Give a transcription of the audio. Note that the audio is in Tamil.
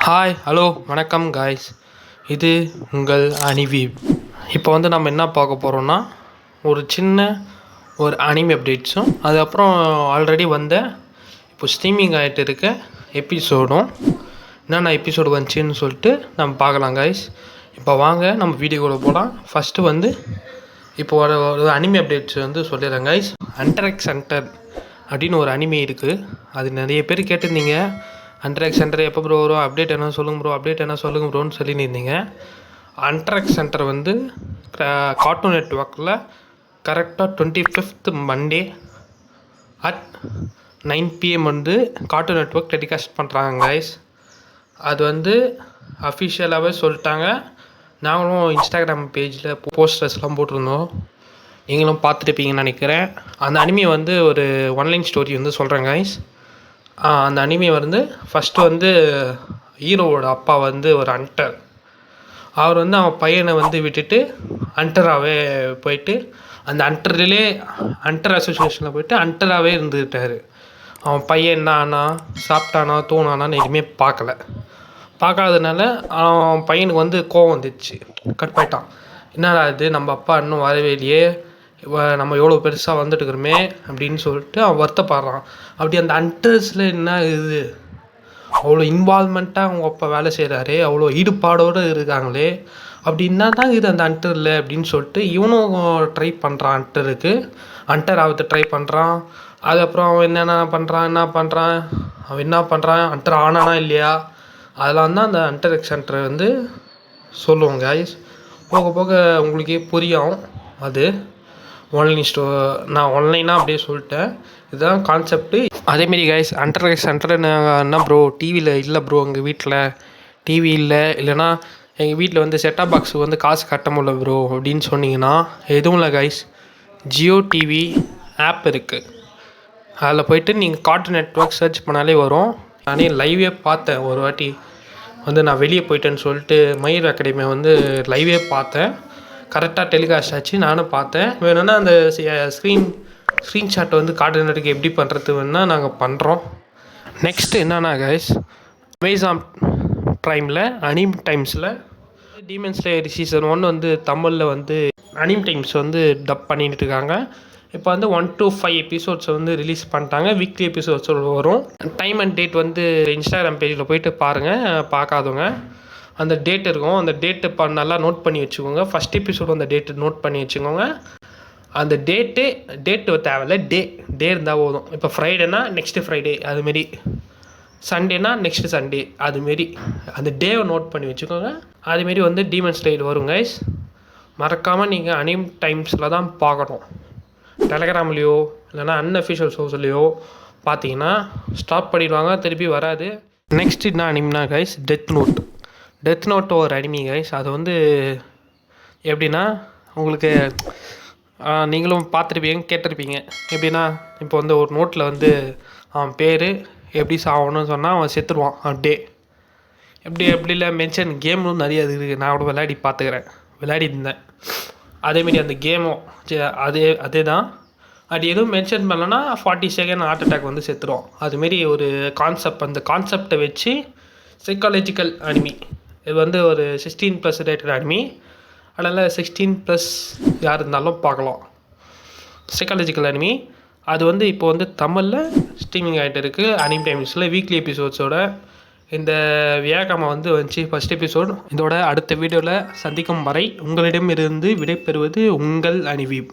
ஹாய் ஹலோ வணக்கம் காய்ஸ். இது உங்கள் அனிவீப். இப்போ வந்து நம்ம என்ன பார்க்க போகிறோன்னா ஒரு அனிமி அப்டேட்ஸும் அதுக்கப்புறம் ஆல்ரெடி வந்த இப்போ ஸ்ட்ரீமிங் ஆகிட்டு இருக்க எபிசோடும் என்னென்ன எபிசோடு வந்துச்சின்னு சொல்லிட்டு நம்ம பார்க்கலாம் காய்ஸ். இப்போ வாங்க நம்ம வீடியோக்குள்ளே போகலாம். ஃபஸ்ட்டு வந்து இப்போ ஒரு அனிமி அப்டேட்ஸ் வந்து சொல்லிடுறேன் காய்ஸ். ஹண்டர் எக்ஸ் ஹண்டர் அப்படின்னு ஒரு அனிமி இருக்குது. அது நிறைய பேர் கேட்டிருந்தீங்க, ஹண்டர் எக்ஸ் ஹண்டர் எப்போ ப்ரோ வரும், அப்டேட் என்ன சொல்லுங்கள் ப்ரோன்னு சொல்லியிருந்தீங்க. ஹண்டர் எக்ஸ் ஹண்டர் வந்து கார்ட்டூன் நெட்வொர்க்கில் கரெக்டாக 25th மண்டே அட் 9 PM வந்து கார்ட்டூன் நெட்வொர்க் டெலிகாஸ்ட் பண்ணுறாங்க கைஸ். அது வந்து அஃபிஷியலாகவே சொல்லிட்டாங்க. நாங்களும் இன்ஸ்டாகிராம் பேஜில் போஸ்டர்ஸ்லாம் போட்டிருந்தோம், நீங்களும் பார்த்துருப்பீங்கன்னு நினைக்கிறேன். அந்த அனிமி வந்து ஒரு ஒன்லைன் ஸ்டோரி வந்து சொல்கிறேன் கைஸ். அந்த அனிமி வந்து ஃபஸ்ட்டு வந்து ஹீரோவோட அப்பா வந்து ஒரு ஹண்டர். அவர் வந்து அவன் பையனை வந்து விட்டுட்டு ஹண்டராகவே போயிட்டு அந்த ஹண்டர் அசோசியேஷனில் போயிட்டு ஹண்டராகவே இருந்துக்கிட்டார். அவன் பையன் என்ன ஆனா, சாப்பிட்டானா, தூணானான்னு எதுவுமே பார்க்காததுனால அவன் பையனுக்கு வந்து கோவம் வந்துடுச்சு, கட்பாயிட்டான். என்னடா இது, நம்ம அப்பா இன்னும் வரவே இல்லையே, நம்ம எவ்வளோ பெருசாக வந்துட்டுருக்குறோமே அப்படின்னு சொல்லிட்டு அவன் வருத்தப்படுறான். அப்படி அந்த ஹண்டர்ஸில் என்ன இது, அவ்வளோ இன்வால்மெண்ட்டாக அவங்க அப்பா வேலை செய்கிறாரு, அவ்வளோ ஈடுபாடோடு இருக்காங்களே, அப்படின்னா தான் இது அந்த ஹண்டரில் அப்படின்னு சொல்லிட்டு இவனும் ட்ரை பண்ணுறான். ஹண்டர் ஆகிறது ட்ரை பண்ணுறான். அதுக்கப்புறம் அவன் என்ன பண்ணுறான் ஹண்டர் ஆனானா இல்லையா, அதெல்லாம் தான் அந்த ஹண்டர் எக்ஸ் ஹண்டர் வந்து சொல்லுவோம் கைஸ். போக போக உங்களுக்கே புரியும். அது நான் ஆன்லைனாக அப்படியே சொல்லிட்டேன், இதுதான் கான்செப்ட்டு. அதேமாரி கைஸ், ஹண்டர் எக்ஸ் ஹண்டர் என்ன ப்ரோ டிவியில் இல்லை ப்ரோ, எங்கள் வீட்டில் டிவி இல்லைன்னா எங்கள் வீட்டில் வந்து செட்டாப் பாக்ஸ் வந்து காசு கட்ட முடியல ப்ரோ அப்படின்னு சொன்னீங்கன்னா எதுவும் இல்லை கைஸ். ஜியோ டிவி ஆப் இருக்குது, அதில் போய்ட்டு நீங்கள் கார்ட்டூன் நெட்வொர்க் சர்ச் பண்ணாலே வரும். நானே லைவே பார்த்தேன் ஒரு வாட்டி, வந்து நான் வெளியே போயிட்டேன்னு சொல்லிட்டு மயூர் அகாடமியை வந்து லைவே பார்த்தேன். கரெக்டாக டெலிகாஸ்ட் ஆச்சு, நானும் பார்த்தேன். வேணும்னா அந்த ஸ்க்ரீன்ஷாட் வந்து கார்ட்டூன் நெட்வொர்க் எப்படி பண்ணுறது வேணுன்னா நாங்கள் பண்ணுறோம். நெக்ஸ்ட்டு என்னன்னா கைஸ், அமேசான் ப்ரைமில் அனிம் டைம்ஸில் டீமன் ஸ்லேயர் சீசன் 1 வந்து தமிழில் வந்து அனிம் டைம்ஸ் வந்து டப் பண்ணிட்டு இருக்காங்க. இப்போ வந்து 1 to 5 எபிசோட்ஸ் வந்து ரிலீஸ் பண்ணிட்டாங்க. வீக்லி எபிசோட்ஸ் வரும். டைம் அண்ட் டேட் வந்து இன்ஸ்டாகிராம் பேஜில் போய்ட்டு பாருங்கள், பார்க்காதவங்க. அந்த டேட் இருக்கும், அந்த டேட்டு நல்லா நோட் பண்ணி வச்சுக்கோங்க. ஃபஸ்ட் எபிசோடு அந்த டேட்டு நோட் பண்ணி வச்சுக்கோங்க. அந்த டேட்டு தேவையில்ல, டே இருந்தால் போதும். இப்போ ஃப்ரைடேனா நெக்ஸ்ட்டு ஃப்ரைடே, அதுமாரி சண்டேனா நெக்ஸ்ட்டு சண்டே, அதுமாரி அந்த டேவை நோட் பண்ணி வச்சுக்கோங்க. அதுமாரி வந்து டீமன் ஸ்லேயர் வரும் கைஸ். மறக்காமல் நீங்கள் அனிம் டைம்ஸில் தான் பார்க்கணும். டெலகிராம்லேயோ இல்லைனா அன்அஃபிஷியல் சோர்ஸ்லேயோ பார்த்தீங்கன்னா ஸ்டாப் பண்ணிடுவாங்க, திருப்பி வராது. நெக்ஸ்ட் என்ன அனிமினா கைஸ், டெத் நோட் ஒரு அனிமி கைஸ். அது வந்து எப்படின்னா, உங்களுக்கு நீங்களும் பார்த்துருப்பீங்க, கேட்டிருப்பீங்க. எப்படின்னா, இப்போ வந்து ஒரு நோட்டில் வந்து அவன் பேர் எப்படி சாகணும்னு சொன்னால் அவன் செத்துருவான் அப்படியே. எப்படி இல்லை மென்ஷன் கேமும் நிறைய அது இருக்குது. நான் கூட விளையாடிருந்தேன். அதேமாரி அந்த கேமும் அதே தான். அது எதுவும் மென்ஷன் பண்ணலன்னா 40 செகண்ட் ஹார்ட் அட்டாக் வந்து செத்துரும். அதுமாரி ஒரு கான்செப்ட், அந்த கான்செப்டை வச்சு சைக்காலஜிக்கல் அனிமி. இது வந்து ஒரு 16+ ரேட்டட் அனிமி, அதனால் 16+ யார் இருந்தாலும் பார்க்கலாம். Psychological anime. அது வந்து இப்போ வந்து தமிழில் ஸ்ட்ரீமிங் ஆகிட்டு இருக்குது அனிம் டைம்ஸில் வீக்லி எபிசோட்ஸோட. இந்த வியாழக்கிழமை வந்து வந்துச்சு ஃபஸ்ட் எபிசோட். இதோட அடுத்த வீடியோவில் சந்திக்கும் வரை உங்களிடமிருந்து விடைபெறுவது உங்கள் அனிவீப்.